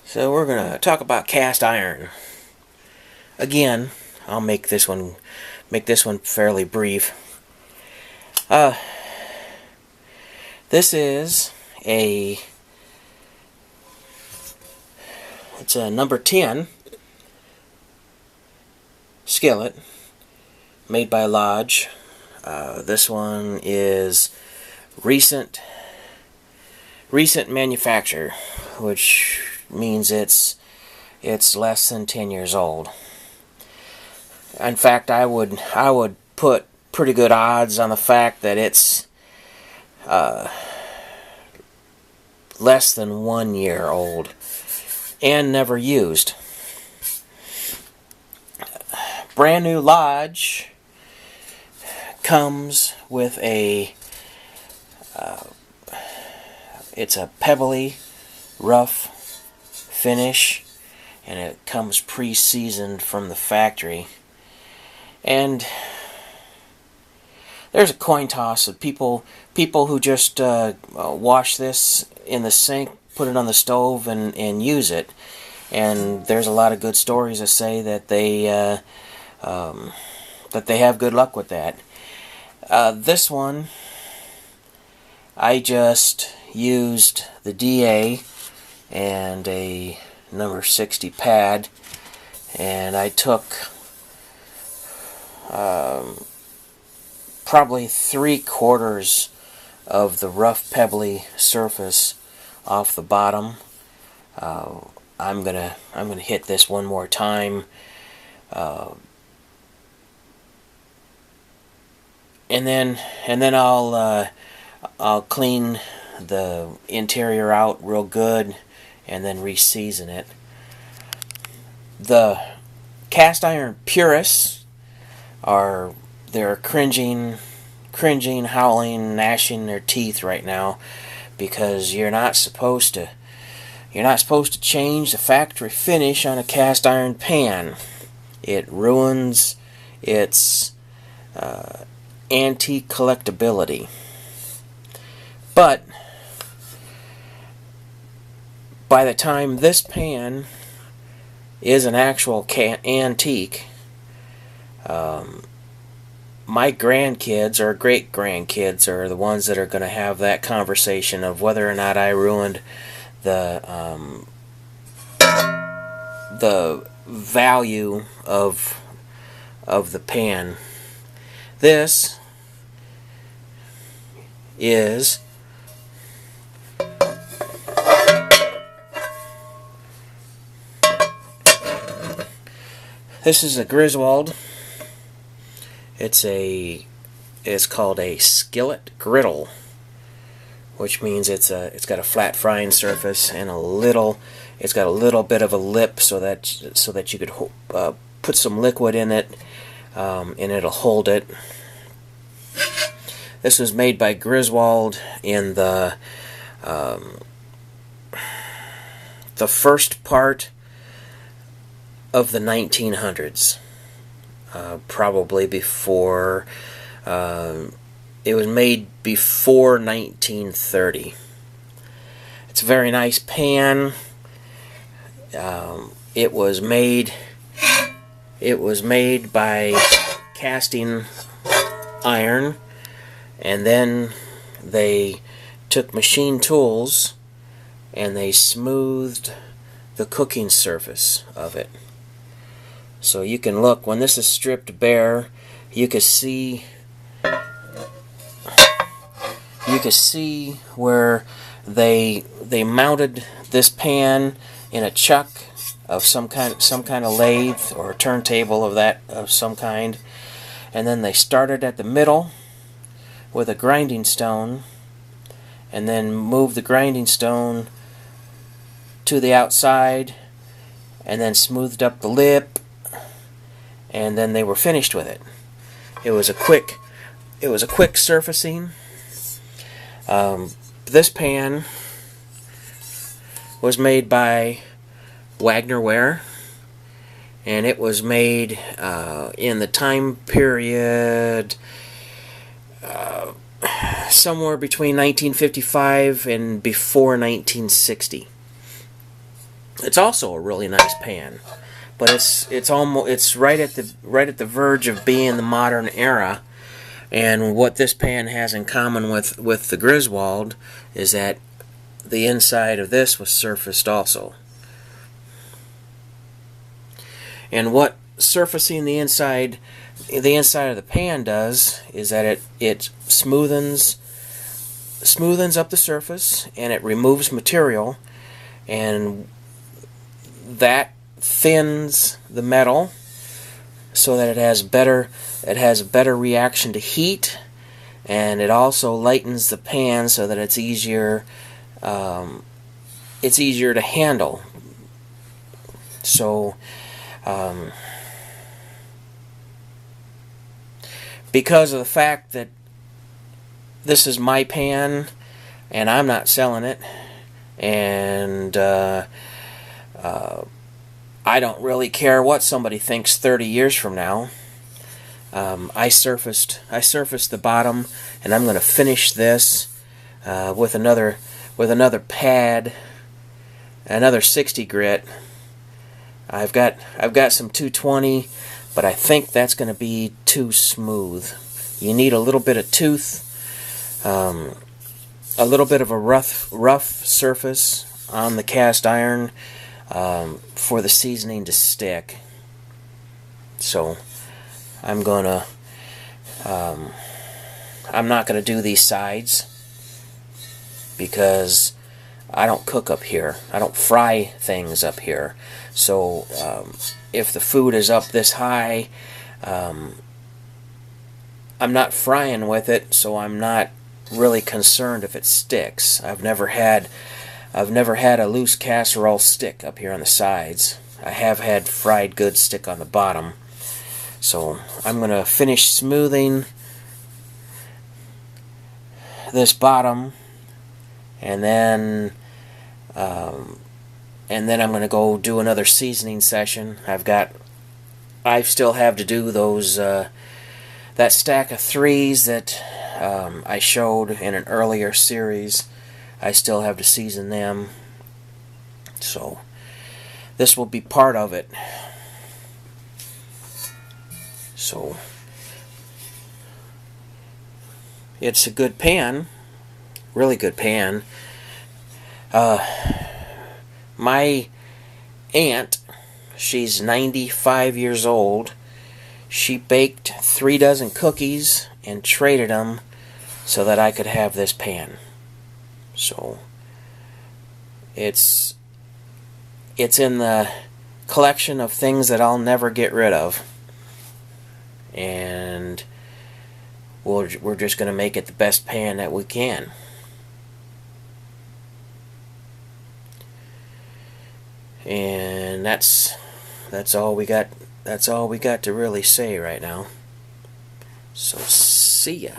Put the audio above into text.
So we're going to talk about cast iron. Again, I'll make this one fairly brief. This is it's a number 10 skillet made by Lodge. This one is recent manufacture, which means it's less than 10 years old. In fact, I would put pretty good odds on the fact that it's less than 1 year old and never used. Brand new Lodge comes with it's a pebbly, rough finish, and it comes pre-seasoned from the factory. And there's a coin toss of people who just wash this in the sink, put it on the stove, and use it. And there's a lot of good stories that say that they have good luck with that. This one, I just used the DA and a number 60 pad, and I took probably 3/4 of the rough pebbly surface off the bottom. I'm gonna hit this one more time, and then I'll clean the interior out real good and then re-season it. The cast iron purists they're cringing, howling, gnashing their teeth right now, because you're not supposed to change the factory finish on a cast iron pan. It ruins its antique collectability. But by the time this pan is an actual antique, my grandkids or great-grandkids are the ones that are going to have that conversation of whether or not I ruined the value of the pan. This is a Griswold. It's called a skillet griddle, which means it's got a flat frying surface and it's got a little bit of a lip so that you could put some liquid in it, and it'll hold it. This was made by Griswold in the first part of the 1900s, probably before it was made before 1930. It's a very nice pan. It was made by casting iron, and then they took machine tools and they smoothed the cooking surface of it. So you can look, when this is stripped bare, you can see where they mounted this pan in a chuck of some kind of lathe or turntable of some kind, and then they started at the middle with a grinding stone, and then moved the grinding stone to the outside, and then smoothed up the lip, and then they were finished with it. It was a quick surfacing. This pan was made by Wagnerware, and it was made in the time period somewhere between 1955 and before 1960. It's also a really nice pan, but it's right at the verge of being the modern era. And what this pan has in common with the Griswold is that the inside of this was surfaced also. And what surfacing the inside of the pan does is that it smoothens up the surface, and it removes material, and that thins the metal so that it has a better reaction to heat, and it also lightens the pan so that it's easier to handle. So because of the fact that this is my pan and I'm not selling it, and I don't really care what somebody thinks 30 years from now. I surfaced the bottom, and I'm going to finish this with another pad, another 60 grit. I've got some 220, but I think that's going to be too smooth. You need a little bit of tooth, a little bit of a rough surface on the cast iron for the seasoning to stick. So I'm not gonna do these sides because I don't cook up here. I don't fry things up here. So if the food is up this high, I'm not frying with it, so I'm not really concerned if it sticks. I've never had a loose casserole stick up here on the sides. I have had fried goods stick on the bottom. So I'm going to finish smoothing this bottom, and then I'm going to go do another seasoning session. I still have to do those that stack of 3s that I showed in an earlier series. I still have to season them, so this will be part of it. So it's a good pan, really good pan. My aunt, she's 95 years old. She baked 3 dozen cookies and traded them so that I could have this pan. So it's in the collection of things that I'll never get rid of, and we're just going to make it the best pan that we can. And that's all we got. That's all we got to really say right now. So see ya.